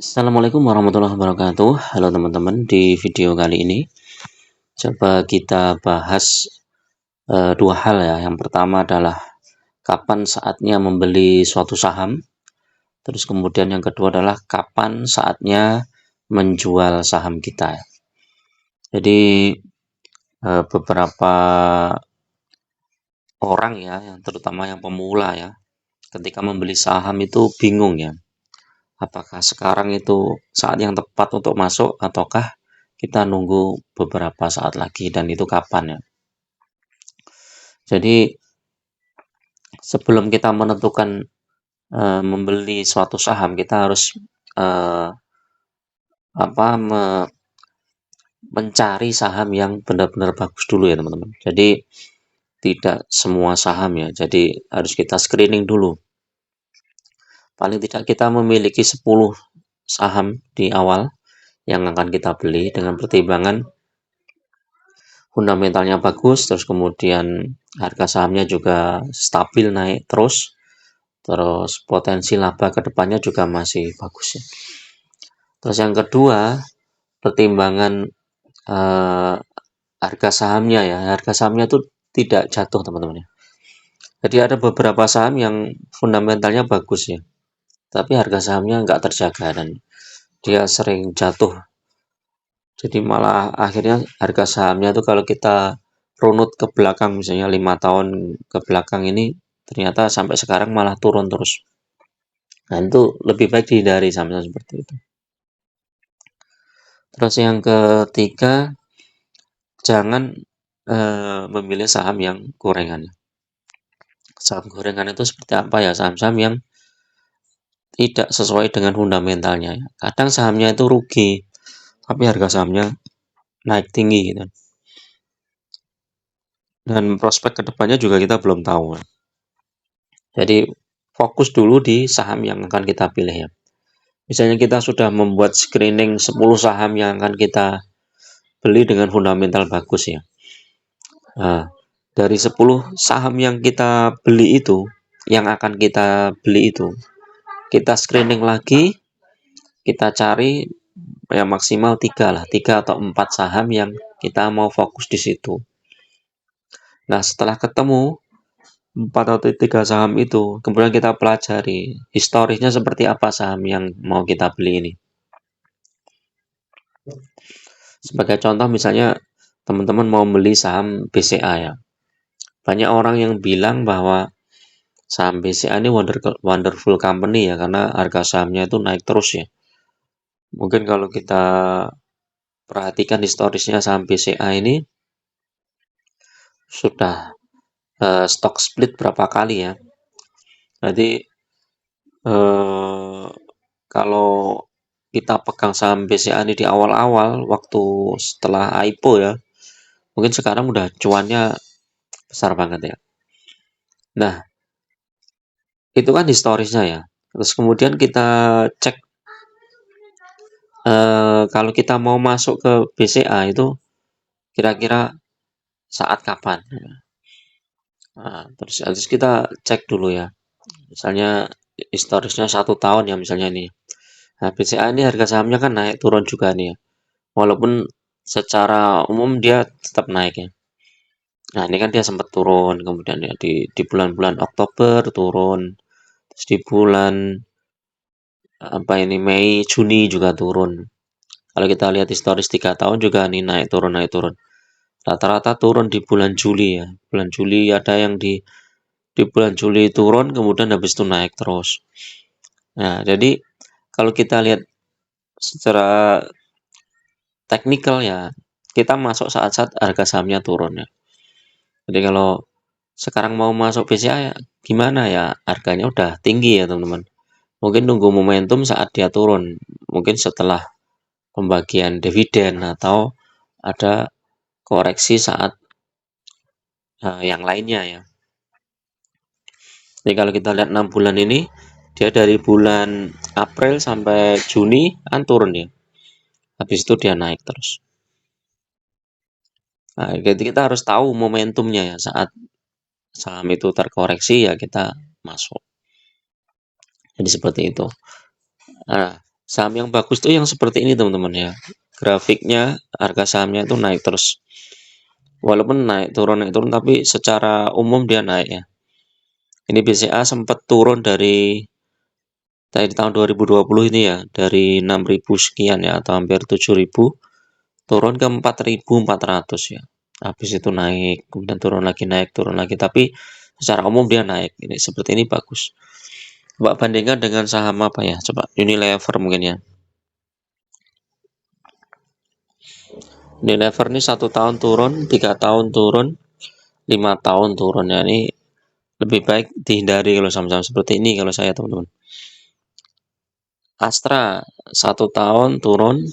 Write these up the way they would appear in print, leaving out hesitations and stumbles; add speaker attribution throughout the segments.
Speaker 1: Assalamualaikum warahmatullahi wabarakatuh. Halo teman-teman, di video kali ini coba kita bahas dua hal ya. Yang pertama adalah kapan saatnya membeli suatu saham. Terus kemudian yang kedua adalah kapan saatnya menjual saham kita. Jadi beberapa orang ya, yang terutama yang pemula ya, ketika membeli saham itu bingung ya. Apakah sekarang itu saat yang tepat untuk masuk ataukah kita nunggu beberapa saat lagi dan itu kapan ya. Jadi sebelum kita menentukan membeli suatu saham kita harus eh, mencari saham yang benar-benar bagus dulu ya teman-teman. Jadi tidak semua saham ya. Jadi harus kita screening dulu. Paling tidak kita memiliki 10 saham di awal yang akan kita beli dengan pertimbangan fundamentalnya bagus, terus kemudian harga sahamnya juga stabil naik terus potensi laba kedepannya juga masih bagus ya. Terus yang kedua, pertimbangan eh, harga sahamnya ya, harga sahamnya itu tidak jatuh teman-teman ya. Jadi ada beberapa saham yang fundamentalnya bagus ya, tapi harga sahamnya nggak terjaga dan dia sering jatuh. Jadi malah akhirnya harga sahamnya itu kalau kita runut ke belakang misalnya 5 tahun ke belakang ini ternyata sampai sekarang malah turun terus. Nah itu lebih baik dihindari saham-saham seperti itu. Terus yang ketiga, jangan memilih saham yang gorengan. Saham gorengan itu seperti apa ya? Saham-saham yang tidak sesuai dengan fundamentalnya. Kadang sahamnya itu rugi, tapi harga sahamnya naik tinggi gitu. Dan prospek kedepannya juga kita belum tahu. Jadi fokus dulu di saham yang akan kita pilih ya. Misalnya kita sudah membuat screening 10 saham yang akan kita beli dengan fundamental bagus ya. Nah, dari 10 saham yang kita beli itu, yang akan kita beli itu, kita screening lagi, kita cari yang maksimal 3 lah, 3 atau 4 saham yang kita mau fokus di situ. Nah, setelah ketemu 4 atau 3 saham itu, kemudian kita pelajari historisnya seperti apa saham yang mau kita beli ini. Sebagai contoh misalnya teman-teman mau beli saham BCA ya. Banyak orang yang bilang bahwa saham BCA ini wonderful company ya karena harga sahamnya itu naik terus ya. Mungkin kalau kita perhatikan historisnya saham BCA ini sudah stock split berapa kali ya. Jadi eh, kalau kita pegang saham BCA ini di awal-awal waktu setelah IPO ya, mungkin sekarang udah cuannya besar banget ya. Nah, itu kan historisnya ya. Terus kemudian kita cek kalau kita mau masuk ke BCA itu kira-kira saat kapan. Nah, terus kita cek dulu ya. Misalnya historisnya 1 tahun ya misalnya ini. Nah, BCA ini harga sahamnya kan naik turun juga nih ya. Walaupun secara umum dia tetap naik ya. Nah, ini kan dia sempat turun, kemudian ya di bulan-bulan Oktober turun, terus di bulan apa ini Mei, Juni juga turun. Kalau kita lihat historis 3 tahun juga nih naik turun naik turun. Rata-rata turun di bulan Juli ya. Bulan Juli ada yang di bulan Juli turun, kemudian habis itu naik terus. Nah, jadi kalau kita lihat secara teknikal ya, kita masuk saat-saat harga sahamnya turun ya. Jadi kalau sekarang mau masuk BCA ya gimana ya? Harganya udah tinggi ya teman-teman. Mungkin nunggu momentum saat dia turun. Mungkin setelah pembagian dividen atau ada koreksi saat yang lainnya ya. Jadi kalau kita lihat 6 bulan ini, dia dari bulan April sampai Juni kan turun ya. Habis itu dia naik terus. Nah, jadi kita harus tahu momentumnya ya saat saham itu terkoreksi ya kita masuk. Jadi seperti itu. Nah, Saham yang bagus tuh yang seperti ini teman-teman ya. Grafiknya harga sahamnya itu naik terus. Walaupun naik turun tapi secara umum dia naik ya. Ini BCA sempat turun dari tahun 2020 ini ya, dari 6.000 sekian ya atau hampir 7.000 turun ke 4.400 ya. Habis itu naik, kemudian turun lagi, tapi secara umum dia naik. Ini seperti ini bagus. Coba bandingkan dengan saham apa ya? Coba Unilever mungkin ya. Unilever ini 1 tahun turun, 3 tahun turun, 5 tahun turun ya. Ini lebih baik dihindari kalau saham-saham seperti ini kalau saya teman-teman. Astra 1 tahun turun,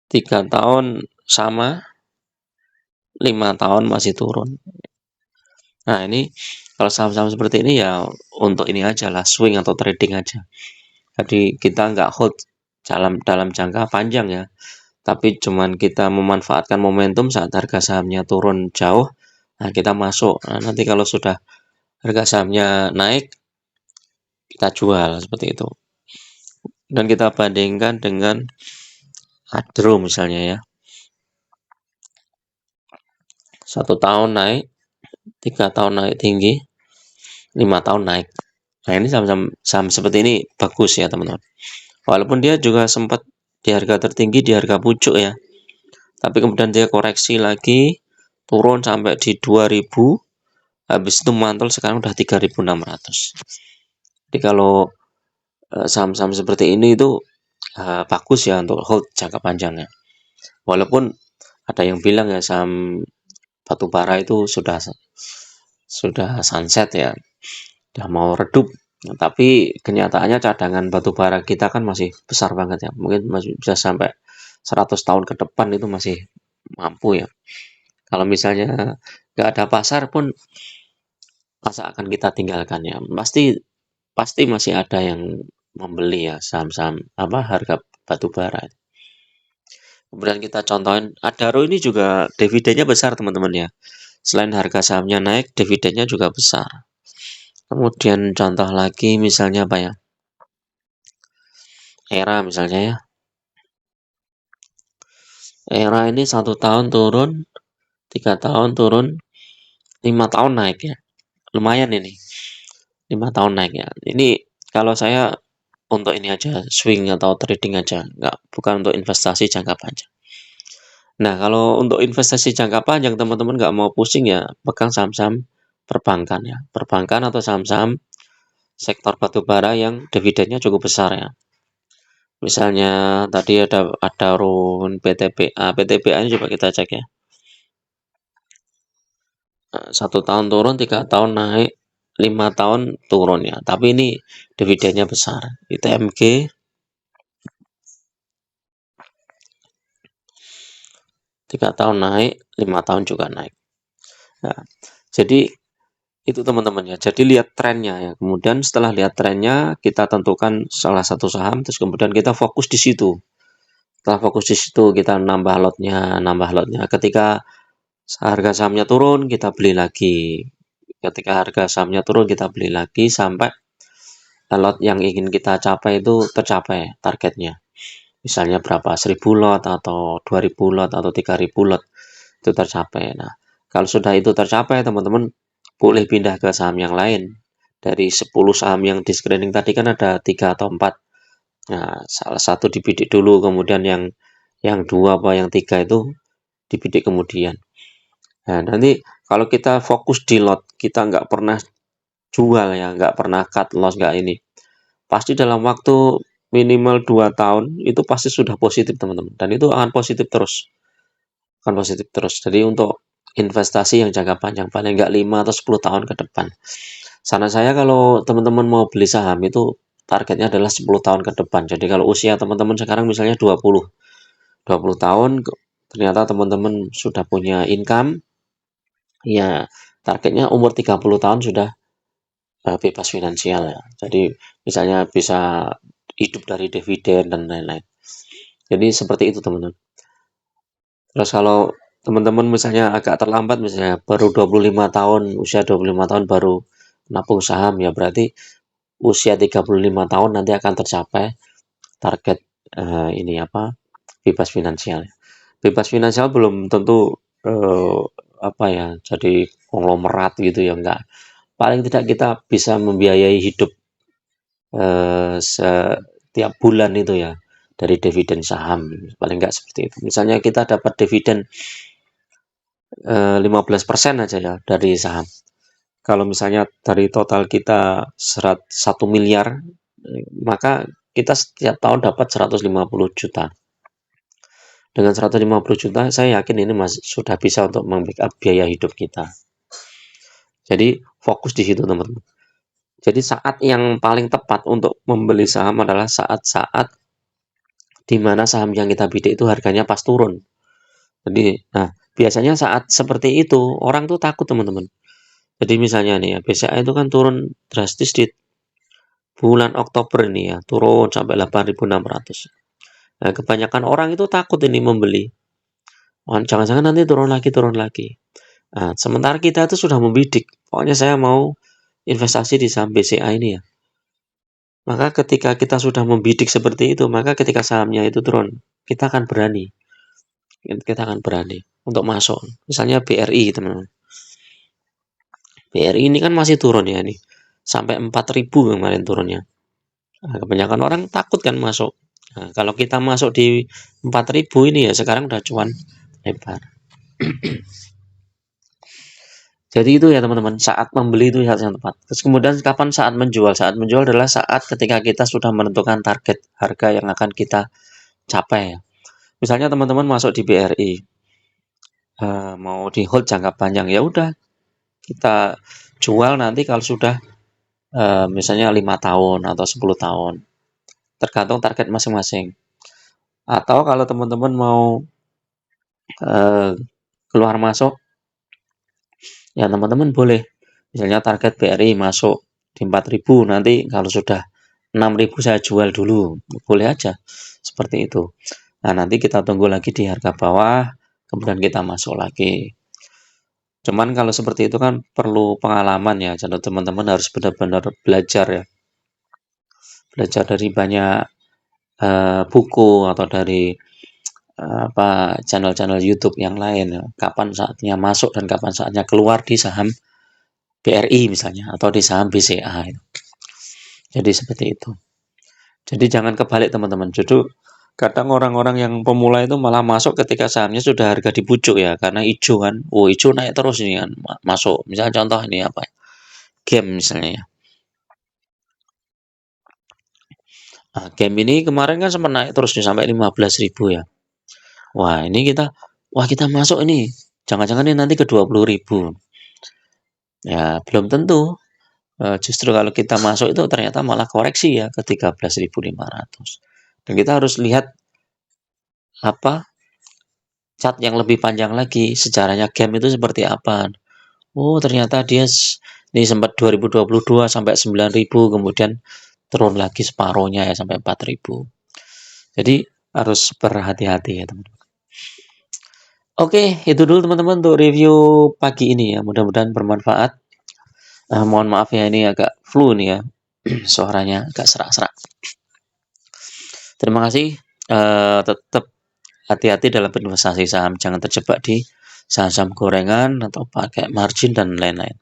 Speaker 1: 3 tahun sama, 5 tahun masih turun. Nah ini kalau saham-saham seperti ini ya untuk ini aja lah, swing atau trading aja. Jadi kita nggak hold dalam jangka panjang ya, tapi cuman kita memanfaatkan momentum saat harga sahamnya turun jauh, nah kita masuk. Nah, nanti kalau sudah harga sahamnya naik, kita jual seperti itu. Dan kita bandingkan dengan Adro misalnya ya. 1 tahun naik, 3 tahun naik tinggi, 5 tahun naik. Nah ini saham seperti ini bagus ya teman-teman. Walaupun dia juga sempat di harga tertinggi, di harga pucuk ya. Tapi kemudian dia koreksi lagi, turun sampai di 2000, habis itu mantul sekarang udah 3.600. Jadi kalau saham-saham seperti ini itu bagus ya untuk hold jangka panjangnya. Walaupun ada yang bilang ya saham batubara itu sudah sunset ya, udah mau redup. Nah, tapi kenyataannya cadangan batubara kita kan masih besar banget ya, mungkin masih bisa sampai 100 tahun ke depan itu masih mampu ya. Kalau misalnya nggak ada pasar pun masa akan kita tinggalkan ya. Pasti masih ada yang membeli ya saham-saham apa harga batubara. Kemudian kita contohin Adaro ini juga dividennya besar teman-teman ya. Selain harga sahamnya naik, dividennya juga besar. Kemudian contoh lagi misalnya apa ya? Era misalnya ya. Era ini 1 tahun turun, 3 tahun turun, 5 tahun naik ya. Lumayan ini. 5 tahun naik ya. Ini kalau saya untuk ini aja, swing atau trading aja, nggak bukan untuk investasi jangka panjang. Nah, kalau untuk investasi jangka panjang, teman-teman nggak mau pusing ya, pegang saham-saham perbankan ya. Perbankan atau saham-saham sektor batubara yang dividennya cukup besar ya. Misalnya tadi ada RUN, PTBA. PTBA ini coba kita cek ya. 1 tahun turun, 3 tahun naik, 5 tahun turun ya. Tapi ini dividennya besar. ITMG 3 tahun naik, 5 tahun juga naik. Nah, jadi itu teman-teman ya. Jadi lihat trennya ya. Kemudian setelah lihat trennya, kita tentukan salah satu saham, terus kemudian kita fokus di situ. Setelah fokus di situ, kita nambah lotnya. Ketika harga sahamnya turun, kita beli lagi. Ketika harga sahamnya turun, kita beli lagi sampai lot yang ingin kita capai itu tercapai targetnya. Misalnya berapa? 1.000 lot atau 2.000 lot atau 3.000 lot itu tercapai. Nah, kalau sudah itu tercapai, teman-teman boleh pindah ke saham yang lain. Dari 10 saham yang di screening tadi kan ada 3 atau 4. Nah, salah satu dibidik dulu, kemudian yang 2 apa yang 3 itu dibidik kemudian. Nah, nanti kalau kita fokus di lot, kita nggak pernah jual ya, nggak pernah cut loss, nggak ini. Pasti dalam waktu minimal 2 tahun, itu pasti sudah positif teman-teman. Dan itu akan positif terus. Akan positif terus. Jadi untuk investasi yang jangka panjang, paling nggak 5 atau 10 tahun ke depan. Saran saya kalau teman-teman mau beli saham itu targetnya adalah 10 tahun ke depan. Jadi kalau usia teman-teman sekarang misalnya 20 tahun, ternyata teman-teman sudah punya income, ya targetnya umur 30 tahun sudah bebas finansial ya. Jadi misalnya bisa hidup dari dividen dan lain-lain. Jadi seperti itu teman-teman. Terus kalau teman-teman misalnya agak terlambat, misalnya baru 25 tahun, usia 25 tahun baru nabung saham, ya berarti usia 35 tahun nanti akan tercapai target ini apa, bebas finansial. Bebas finansial belum tentu apa ya, jadi konglomerat gitu ya, enggak. Paling tidak kita bisa membiayai hidup setiap bulan itu ya dari dividen saham, paling enggak seperti itu. Misalnya kita dapat dividen 15% aja ya dari saham. Kalau misalnya dari total kita 1 miliar, maka kita setiap tahun dapat 150 juta. Dengan 150 juta, saya yakin ini sudah bisa untuk membackup biaya hidup kita. Jadi fokus di situ teman-teman. Jadi saat yang paling tepat untuk membeli saham adalah saat-saat di mana saham yang kita bidik itu harganya pas turun. Jadi, nah biasanya saat seperti itu orang tuh takut teman-teman. Jadi misalnya nih ya, BCA itu kan turun drastis di bulan Oktober ini ya, turun sampai 8.600. Nah, kebanyakan orang itu takut ini membeli. Jangan-jangan nanti turun lagi. Nah, sementara kita itu sudah membidik. Pokoknya saya mau investasi di saham BCA ini ya. Maka ketika kita sudah membidik seperti itu, maka ketika sahamnya itu turun, kita akan berani. Kita akan berani untuk masuk. Misalnya BRI, teman-teman. BRI ini kan masih turun ya nih. Sampai 4.000 kemarin turunnya. Nah, kebanyakan orang takut kan masuk. Nah, kalau kita masuk di 4.000 ini ya sekarang udah cuan lebar. Jadi itu ya teman-teman, saat membeli itu saat yang tepat. Terus kemudian kapan saat menjual? Saat menjual adalah saat ketika kita sudah menentukan target harga yang akan kita capai. Misalnya teman-teman masuk di BRI, mau di hold jangka panjang, ya udah kita jual nanti kalau sudah misalnya 5 tahun atau 10 tahun. Tergantung target masing-masing. Atau kalau teman-teman mau keluar masuk, ya teman-teman boleh. Misalnya target BRI masuk di 4.000, nanti kalau sudah 6.000 saya jual dulu. Boleh aja. Seperti itu. Nah, nanti kita tunggu lagi di harga bawah, kemudian kita masuk lagi. Cuman kalau seperti itu kan perlu pengalaman ya. Jadi teman-teman harus benar-benar belajar ya. Belajar dari banyak buku atau dari apa channel-channel YouTube yang lain ya. Kapan saatnya masuk dan kapan saatnya keluar di saham BRI misalnya atau di saham BCA. Jadi seperti itu. Jadi jangan kebalik teman-teman. Jadi kadang orang-orang yang pemula itu malah masuk ketika sahamnya sudah harga di pucuk ya, karena hijau kan. Oh, hijau naik terus ini kan. Masuk. Misalnya contoh ini apa? Game misalnya ya. Nah, game ini kemarin kan sempat naik terus nih sampai 15.000 ya. Wah, ini kita masuk ini. Jangan-jangan ini nanti ke 20.000. Ya, belum tentu. Justru kalau kita masuk itu ternyata malah koreksi ya ke 13.500. Dan kita harus lihat apa chart yang lebih panjang lagi, sejarahnya game itu seperti apa. Oh, ternyata dia ini sempat 2022 sampai 9.000, kemudian turun lagi separuhnya ya sampai 4.000. Jadi harus berhati-hati ya teman-teman. Oke, itu dulu teman-teman untuk review pagi ini ya. Mudah-mudahan bermanfaat. Mohon maaf ya ini agak flu nih ya. Suaranya agak serak-serak. Terima kasih. Tetap hati-hati dalam investasi saham. Jangan terjebak di saham-saham gorengan atau pakai margin dan lain-lain.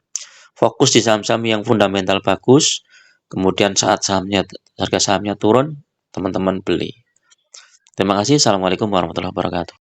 Speaker 1: Fokus di saham-saham yang fundamental bagus. Kemudian saat harga sahamnya turun, teman-teman beli. Terima kasih. Assalamualaikum warahmatullahi wabarakatuh.